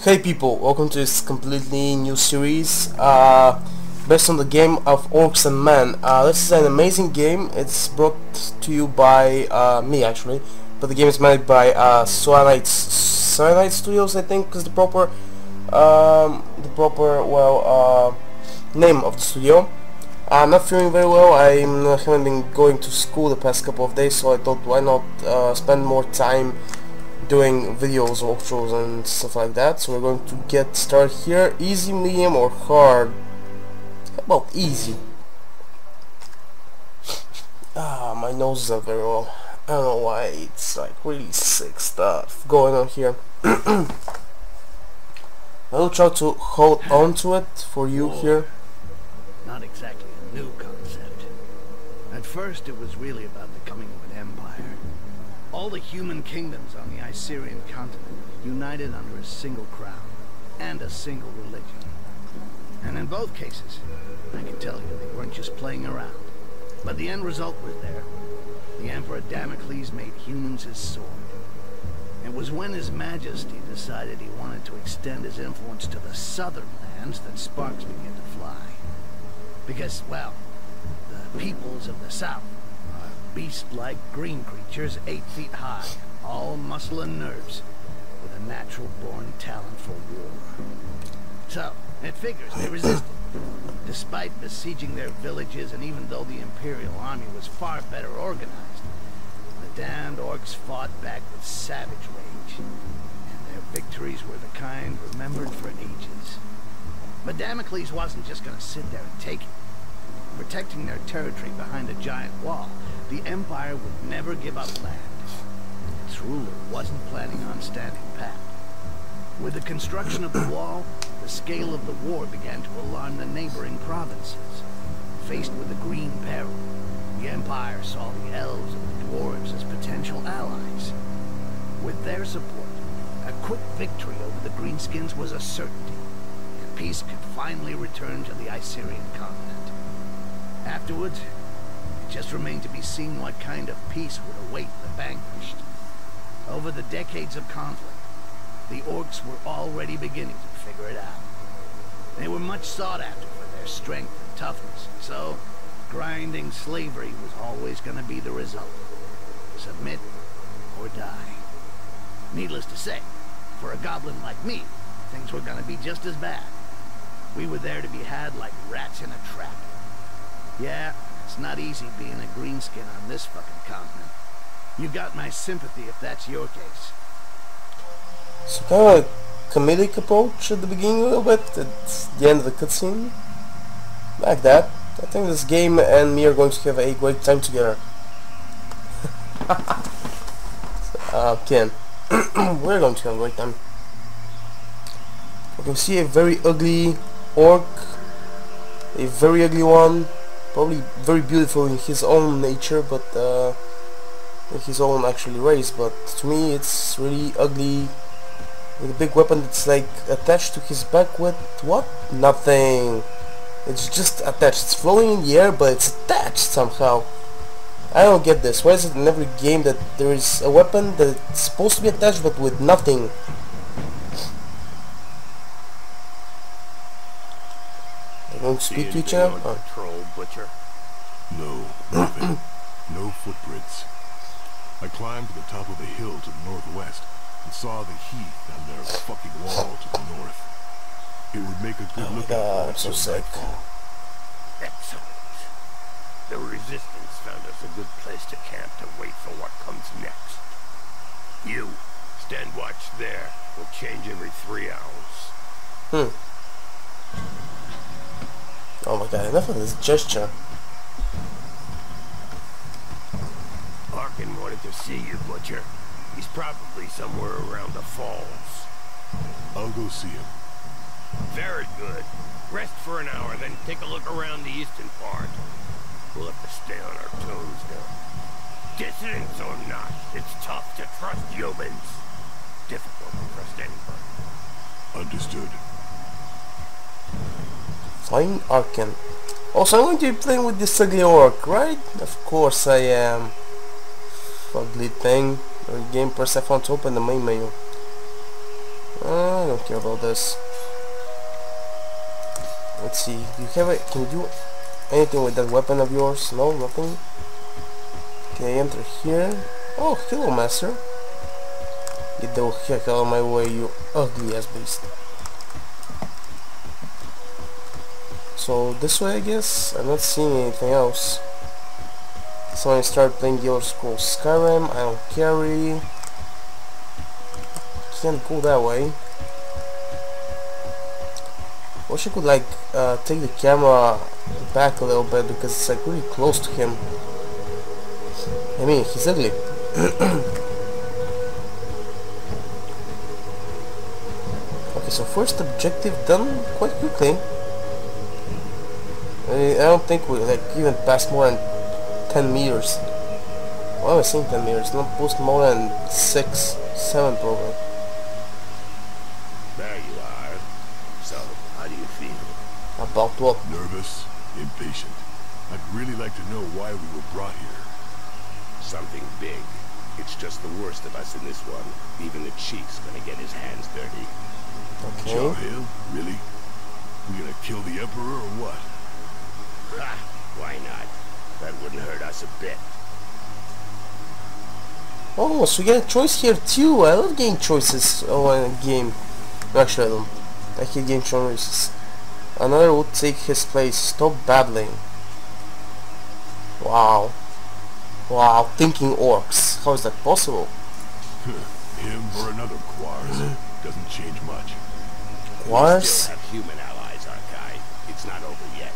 Hey people, welcome to this completely new series based on the game of Orcs and Men. This is an amazing game. It's brought to you by me actually, but the game is made by Cyanide Studios, I think is the proper name of the studio. I'm not feeling very well. I haven't been going to school the past couple of days, so I thought why not spend more time doing videos, walkthroughs and stuff like that. So we're going to get started here. Easy, medium or hard? How about easy? My nose is not very well. I don't know why, it's like really sick stuff going on here. I will try to hold on to it for you here. Not exactly a new concept. At first it was really about the coming of an empire. All the human kingdoms on the Icerian continent united under a single crown and a single religion. And in both cases, I can tell you they weren't just playing around. But the end result was there. The Emperor Damocles made humans his sword. It was when His Majesty decided he wanted to extend his influence to the southern lands that sparks began to fly. Because, well, the peoples of the south are beast-like green creatures 8 feet high, all muscle and nerves, with a natural-born talent for war. So, it figures they resisted. Despite besieging their villages, and even though the Imperial army was far better organized, the damned Orcs fought back with savage rage, and their victories were the kind remembered for ages. But Damocles wasn't just gonna sit there and take it. Protecting their territory behind a giant wall, the Empire would never give up land. Its ruler wasn't planning on standing pat. With the construction of the wall, the scale of the war began to alarm the neighboring provinces. Faced with the Green Peril, the Empire saw the elves and the dwarves as potential allies. With their support, a quick victory over the Greenskins was a certainty, and peace could finally return to the Icerian continent. Afterwards, it just remained to be seen what kind of peace would await the vanquished. Over the decades of conflict, the Orcs were already beginning to figure it out. They were much sought after for their strength and toughness, so grinding slavery was always going to be the result. Submit or die. Needless to say, for a goblin like me, things were going to be just as bad. We were there to be had like rats in a trap. Yeah, it's not easy being a greenskin on this fucking continent. You got my sympathy if that's your case. So kind of a comedic approach at the beginning a little bit, at the end of the cutscene. Like that. I think this game and me are going to have a great time together. Ken. We're going to have a great time. You can see a very ugly orc. A very ugly one. Probably very beautiful in his own nature, but in his own actually race, but to me it's really ugly, with a big weapon that's like attached to his back with what? Nothing. It's just attached. It's floating in the air, but it's attached somehow. I don't get this. Why is it in every game that there is a weapon that's supposed to be attached but with nothing? They're going to speak to each other? Patrol, Butcher? No, nothing. No footprints. I climbed to the top of a hill to the northwest and saw the heath and their fucking wall to the north. It would make a good looking I'm so sick. Excellent. The Resistance found us a good place to camp to wait for what comes next. You, stand watch there. We'll change every 3 hours. Oh my god, enough of this gesture. Arkin wanted to see you, Butcher. He's probably somewhere around the falls. I'll go see him. Very good. Rest for an hour, then take a look around the eastern part. We'll have to stay on our toes now. Dissidents or not, it's tough to trust humans. Difficult to trust anybody. Understood. Flying Arkin. Also, I'm going to be playing with this ugly orc, right? Of course I am. Ugly thing. Game press F1 to open the main menu. I don't care about this. Let's see. Do you have it? Can you do anything with that weapon of yours? No, nothing. Okay, enter here. Oh, hello, master. Get the heck out of my way, you ugly ass beast. So this way, I guess. I'm not seeing anything else. So I start playing the old school Skyrim. I don't carry. Can't go that way. Wish I could like take the camera back a little bit because it's like really close to him. I mean, he's ugly. Okay, so first objective done quite quickly. I don't think we like even passed more than 10 meters. Why am I saying 10 meters? Not post more than 6, 7 probably. There you are. So, how do you feel? About what? Nervous, impatient. I'd really like to know why we were brought here. Something big. It's just the worst of us in this one. Even the chief's gonna get his hands dirty. Okay. Jarhail? Really? We gonna kill the Emperor or what? Ha! Why not? That wouldn't hurt us a bit. Oh, so we get a choice here too. I love getting choices in a game. Actually, I don't. I hate game choices. Another would take his place. Stop babbling. Wow. Wow, thinking orcs. How is that possible? Him or another Quars. Doesn't change much. We Quars? still have human allies, Arkai. It's not over yet.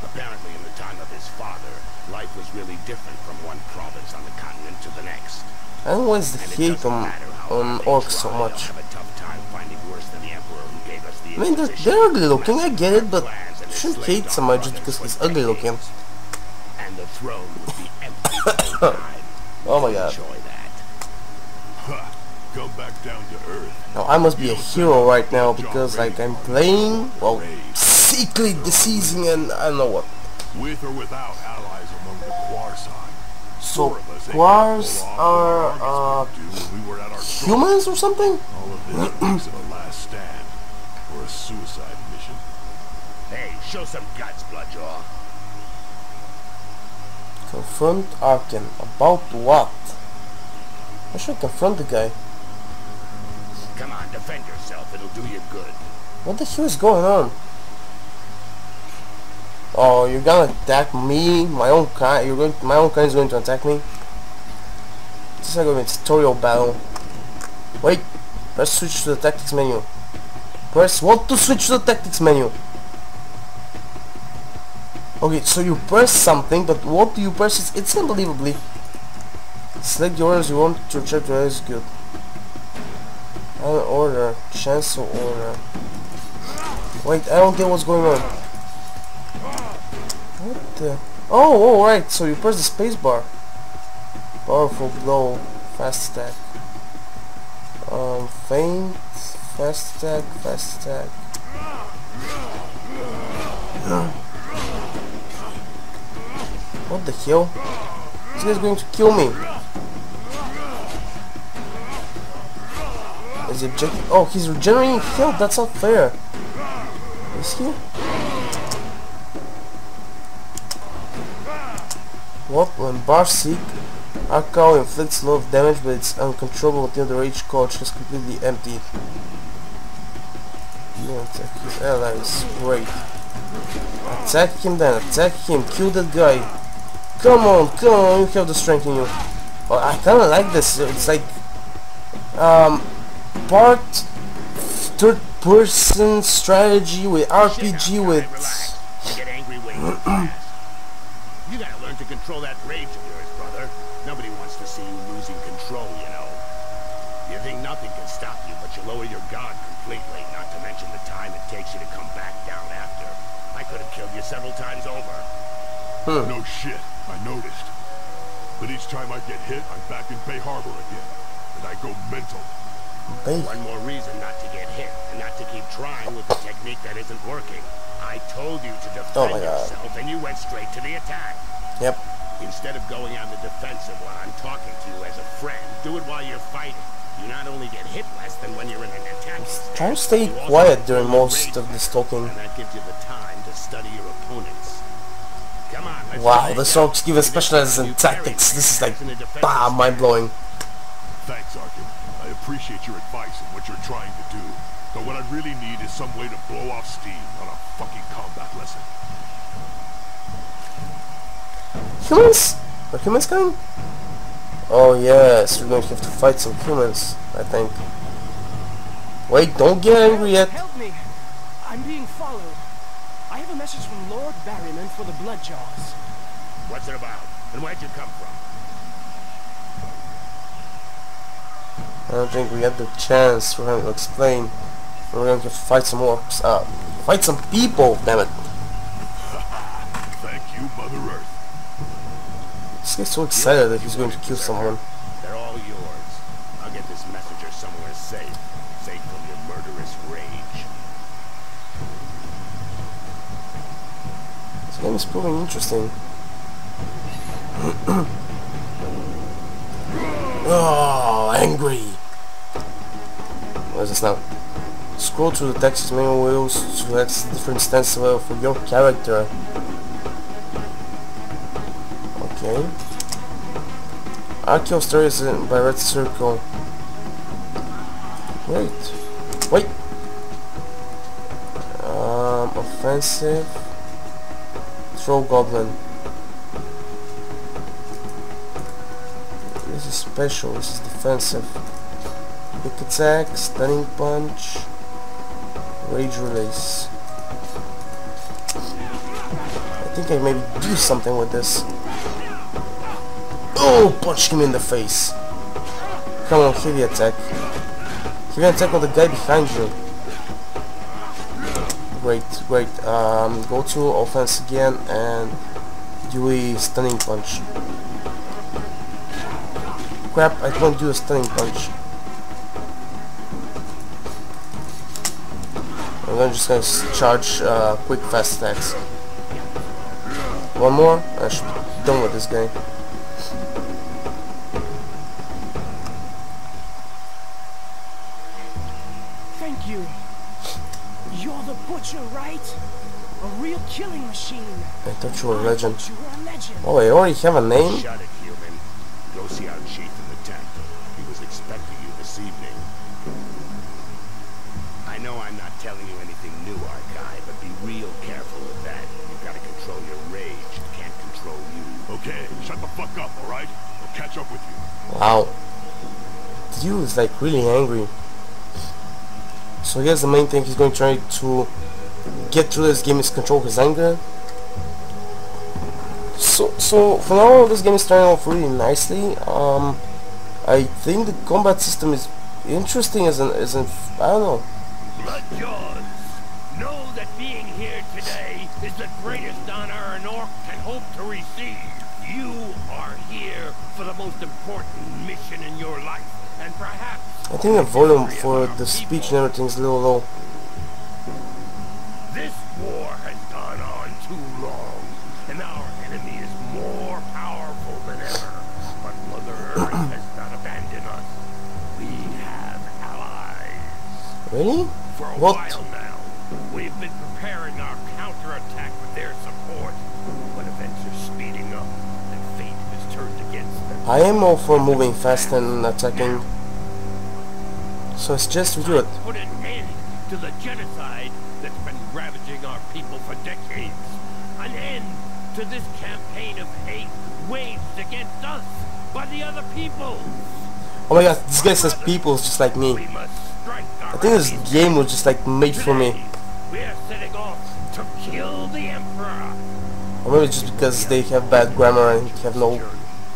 Apparently in the time of his father, life was really different from one province on the continent to the next. I don't always And it hate doesn't on matter how hard they orcs so try, much. they'll have a tough time finding worse than the Emperor who gave us the I mean, Inquisition, they're ugly looking, I get it, but clans, and you shouldn't enslaved hate our somebody just brothers because he's for ugly looking. decades. And the throne would be empty the whole time. Oh my god. Enjoy that. Ha! Come back down to Earth. Now I must be a hero right now because like I'm playing, well, sickly diseasing and I don't know what. With or without allies among the Quar side. So Quars are humans or something? All of this makes it a last stand or a suicide mission. Hey, show some guts, Bloodjaw. Confront Arkin. About what? I should confront the guy. Come on, defend yourself. It'll do you good. What the hell is going on? Oh, you're gonna attack me? My own kind? My own kind is going to attack me? This is like a tutorial battle. Wait, press switch to the tactics menu. Press what to switch to the tactics menu? Okay, so you press something, but what do you press? It's unbelievably. Select the orders you want to check to execute. Order, chancel order. Wait, I don't get what's going on. What the? Oh, right. So you press the space bar. Powerful blow, fast attack. Feint, fast attack, fast attack. What the hell? This guy's going to kill me. Is the objective? Oh, he's regenerating health. That's not fair. Is he? What? When bars seek, Arkin inflicts a lot of damage, but it's uncontrollable until the rage coach is completely emptied. Yeah, attack his allies. Great. Attack him then. Attack him. Kill that guy. Come on, come on. You have the strength in you. Well, I kind of like this. It's like part third-person strategy with RPG with. Relax. You get angry way too fast. You gotta learn to control that rage of yours, brother. Nobody wants to see you losing control, you know. You think nothing can stop you, but you lower your guard completely, not to mention the time it takes you to come back down after. I could have killed you several times over. No shit, I noticed. But each time I get hit, I'm back in Bay Harbor again. And I go mental. One more reason not to get hit, and not to keep trying with the technique that isn't working. I told you to defend yourself, and you went straight to the attack. Yep. Instead of going on the defensive while I'm talking to you as a friend, do it while you're fighting. You not only get hit less than when you're in an attack. Try to stay quiet during most of this talking. And that gives you the time to study your opponents. Come on, let's Wow, the Orcs give us specialized in tactics. This is like, bah, mind-blowing. Thanks, Arkin. I appreciate your advice and what you're trying to do. But what I really need is some way to blow off steam, not a fucking combat lesson. Humans? Are humans coming? Oh yes, we're going to have to fight some humans, I think. Wait, don't get angry yet. Help me! I'm being followed. I have a message from Lord Barryman for the Bloodjaws. What's it about? And where'd you come from? I don't think we had the chance for him to explain. We're going to fight some orcs. Fight some people, damn it. Thank you, Mother Earth. This guy's so excited that he's going to kill someone. They're all yours. I'll get this messenger somewhere safe. Safe from your murderous rage. This game is proving interesting. Oh, angry! What is this now? Scroll through the text menu wheels to select different stance level for your character. Okay. Arkin story is by red circle. Wait. Wait! Offensive. Throw goblin. This is special, this is defensive. Quick attack, stunning punch, rage release. I think I maybe do something with this. Oh, punched him in the face. Come on, heavy attack. Heavy attack on the guy behind you. Great, great. Go to offense again and do a stunning punch. Crap, I can't do a stunning punch. I'm just gonna charge quick fast attacks. One more, I should be done with this guy. Thank you. You're the butcher, right? A real killing machine. I thought you were a legend. I thought you were a legend. Oh, I already have a name? Shut it, human. Go see our chief in the tent. He was expecting you this evening. I know I'm not telling you anything new, Arkai, but be real careful with that. You've got to control your rage. It can't control you. Okay, shut the fuck up, alright? I'll catch up with you. Wow. Dude is like really angry. So here's the main thing he's going to try to get through this game is control his anger. So for now this game is starting off really nicely. I think the combat system is interesting as an I don't know. Bloodjaws, know that being here today is the greatest honor an orc can hope to receive. You are here for the most important mission in your life, and perhaps I think the volume for the speech and everything is a little low. this war has gone on too long, and our enemy is more powerful than ever. But Mother Earth has not abandoned us. We have allies. Really? For a What? while now, we've been preparing our counterattack with their support, but events are speeding up, and fate has turned against them. I am all for moving fast and attacking. So I suggest we do it. Put an end to the genocide that's been ravaging our people for decades. An end to this campaign of hate waged against us by the other peoples. Oh my god, this guy says people just like me. We must strike our I think this game was just like made for me. Today, we are setting off to kill the Emperor. Or maybe just because they have bad grammar and have no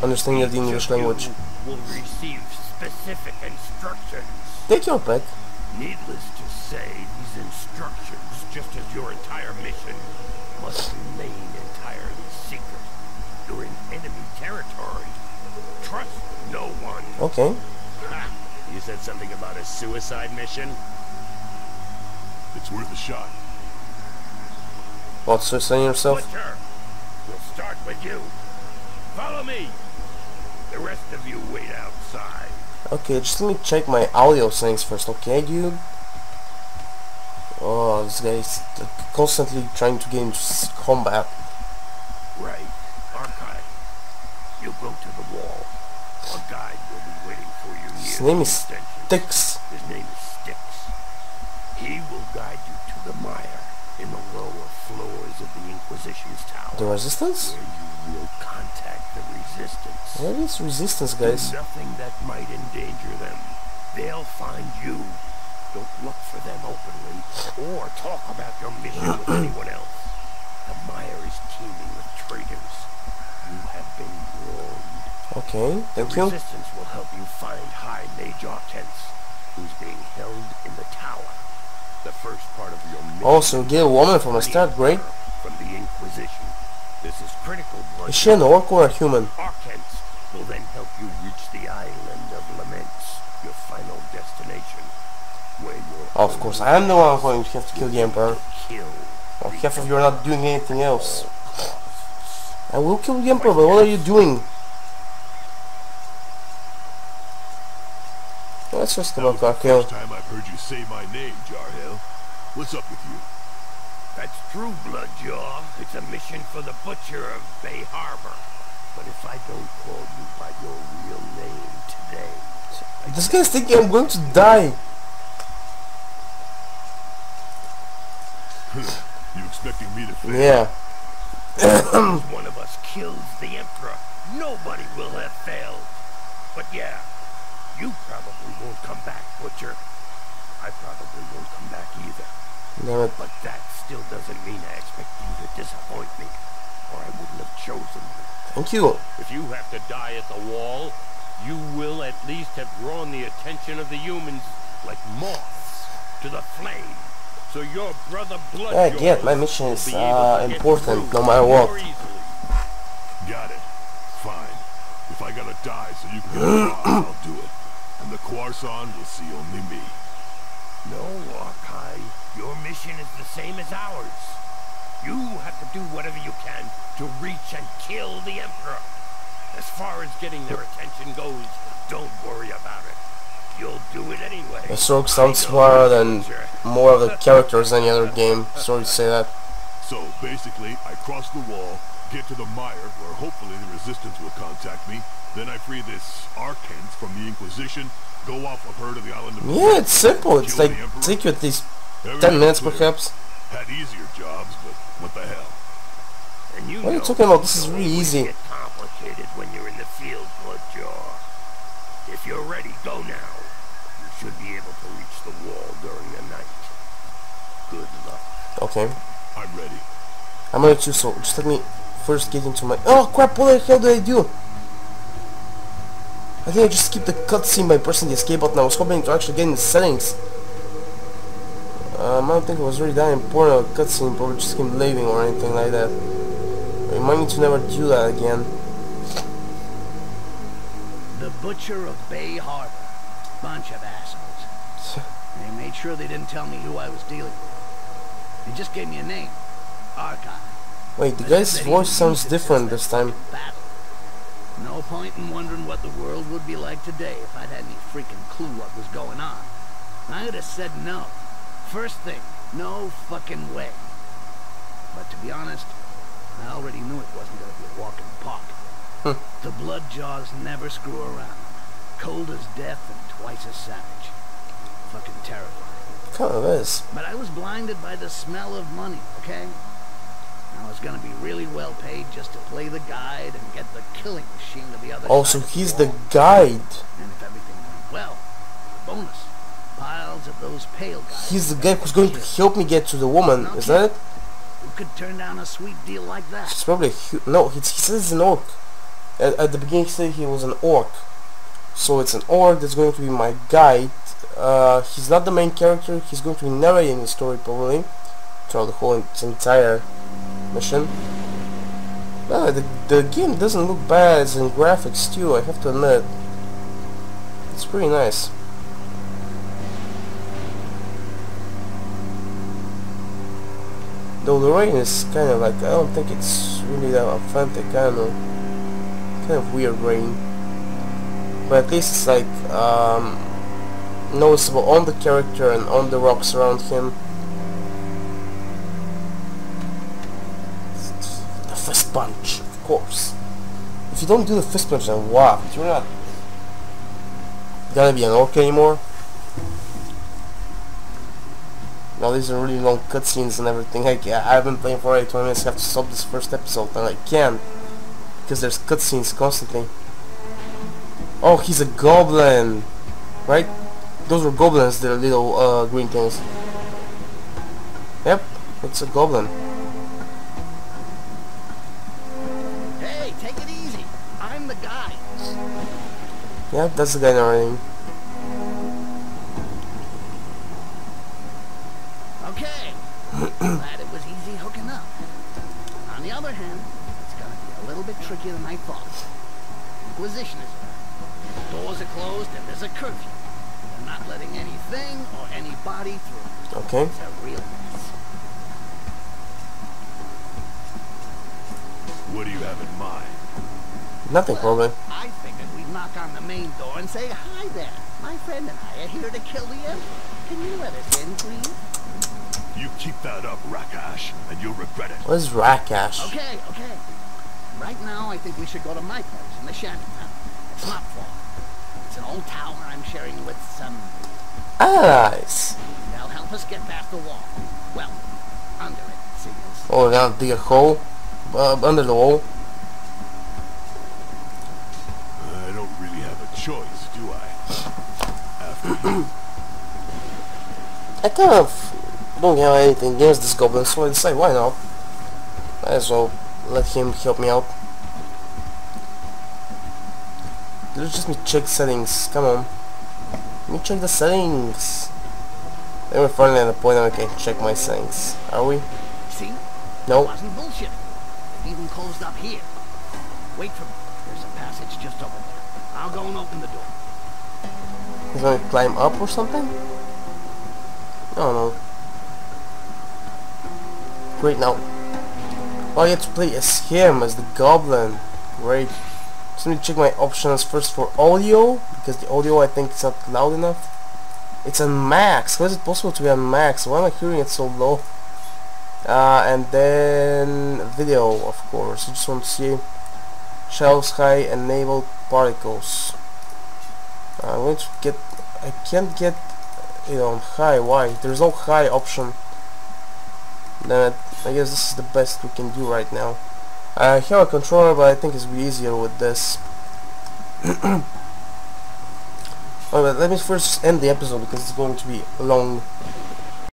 understanding of the English language. Will receive specific instructions. Take your pick. Needless to say, these instructions, just as your entire mission, must remain entirely secret. You're in enemy territory. Trust no one. Okay. Ha! You said something about a suicide mission? It's worth a shot. What, suicide yourself? Butcher! We'll start with you. Follow me. The rest of you wait outside. Okay, just let me check my audio settings first, okay, dude? Oh, this guy's constantly trying to get into combat. Right. Arkin, you go to the wall. A guide will be waiting for you near His name the is extension. Tix. His name is Styx. He will guide you to the mire in the lower floors of the Inquisition's tower. The Resistance? Where you will contact the Resistance. What is Resistance, guys? Nothing that might endanger them. They'll find you. Don't look for them openly, or talk about your mission with anyone else. The mire is teeming with traitors. You have been warned. Okay, thank The you. Resistance will help you find High Mage Arkin, who's being held in the tower. The first part of your mission. Also, get a woman from a start, great. From the Inquisition. This is critical blood. Is she an orc or a human? Arkin will then help you reach the Island of Laments, your final destination. Where you're Of course, I am the one going to have to kill the Emperor. kill. Or half of you are not doing anything else. I will kill the Emperor, but what are you doing? Let's just about Arkin. First time I've heard you say my name, Jarhel. What's up with you? That's true, Bloodjaw. It's a mission for the Butcher of Bay Harbor. But if I don't call you by your real name today... This guy's thinking I'm going to die. You expecting me to fail? Yeah. As one of us kills the Emperor, nobody will have failed. But yeah, you probably won't come back, Butcher. I probably won't come back either. Damn it. But that still doesn't mean I expect you to disappoint me, or I wouldn't have chosen you. Thank you. If you have to die at the wall, you will at least have drawn the attention of the humans like moths to the flame. So your brother Yeah, I get, my mission is important, no matter what. Got it. Fine. If I gotta die so you can get across, I'll do it. And the Quarson will see only me. No, Arkai. Your mission is the same as ours. You have to do whatever you can to reach and kill the Emperor. As far as getting their attention goes, don't worry about it. You'll do it anyway. The Orc sounds smarter than more of the characters in any other game. Sorry to say that. So, basically, I cross the wall, get to the mire, where hopefully the Resistance will contact me. Then I free this Arkin from the Inquisition, go off with her to the island of... Yeah, it's simple. It's like, take you at least 10 minutes perhaps. Had easier jobs, but what the hell? And you What are you know talking about? This is it'll really always easy. get complicated when you're in the field, Bloodjaw. If you're ready, go now. You should be able to reach the wall during the night. Good luck. Okay. I'm ready. I'm gonna choose, so just let me first get into my... Oh crap, what the hell did I do? I think I just skipped the cutscene by pressing the escape button. I was hoping to actually get in the settings. I don't think it was really that important, a cutscene, probably just keep leaving or anything like that. Remind me to never do that again. The Butcher of Bay Harbor. Bunch of assholes. They made sure they didn't tell me who I was dealing with. They just gave me a name. Arkin. Wait, the guy's voice sounds different this time. Battle. No point in wondering what the world would be like today if I'd had any freaking clue what was going on. I would have said no. First thing, no fucking way. But to be honest, I already knew it wasn't going to be a walk in the park. The Bloodjaws never screw around. Cold as death and twice as savage. Fucking terrifying. Kind of is. But I was blinded by the smell of money, okay? I was gonna be really well paid just to play the guide and get the killing machine to the other Oh, side so of he's the the wall. guide. And if everything went well, bonus. Piles of those pale guys. He's the guy who's going to help me get to the woman, is that it? Who could turn down a sweet deal like that? He's probably a no, he says he's an orc. At the beginning he said he was an orc. So it's an orc that's going to be my guide. He's not the main character, he's going to be narrating the story probably throughout the whole entire mission. The game doesn't look bad as in graphics too, I have to admit. It's pretty nice. Though the rain is kind of like, I don't think it's really that authentic, I don't know. Kind of weird rain. but at least it's like noticeable on the character and on the rocks around him. The fist punch, of course. If you don't do the fist punch, then what? You're not gonna be an orc anymore. Now these are really long cutscenes and everything. Like, I've been playing for 20 minutes. I have to stop this first episode, and I can't because there's cutscenes constantly. Oh, he's a goblin, right? Those were goblins, the little green things. Yep, it's a goblin. Hey, take it easy. I'm the guy. Yep, that's the guy narrating. Okay. Glad it was easy hooking up. On the other hand, it's gonna be a little bit trickier than I thought. Inquisition is around. Doors are closed and there's a curfew. They're not letting anything or anybody through. Okay. It's a real mess. What do you have in mind? Nothing, probably. I figured we'd knock on the main door and say, hi there. My friend and I are here to kill the Emperor. Can you let us in, please? You keep that up, Rakash, and you'll regret it. What is Rakash? Okay. Right now, I think we should go to my place in the shanty town. It's not far. It's an old tower I'm sharing with some... Nice. They'll help us get past the wall. Well, under it, see as... Oh, we're gonna dig a hole under the wall. I don't really have a choice, do I? After you. I kind of don't have anything against this goblin, so I decide why not. Might as well let him help me out. Just me check settings. Come on, let me check the settings. Then we're finally at the point that I can check my settings. Are we? See? No. It wasn't bullshit. It even closed up here. Wait for me. There's a passage just over there. I'll go and open the door. He's gonna climb up or something? I don't know. Great, now. Oh, I get to play as him, as the goblin. Great. Just need to check my options first for audio, because the audio I think is not loud enough. It's on max. How is it possible to be on max? Why am I hearing it so low? And then video, of course. I just want to see shells high, enable particles. I'm going to get... I can't get it on high. Why? There's no high option. Then I guess this is the best we can do right now. I have a controller, but I think it's be easier with this. Alright, let me first end the episode because it's going to be long.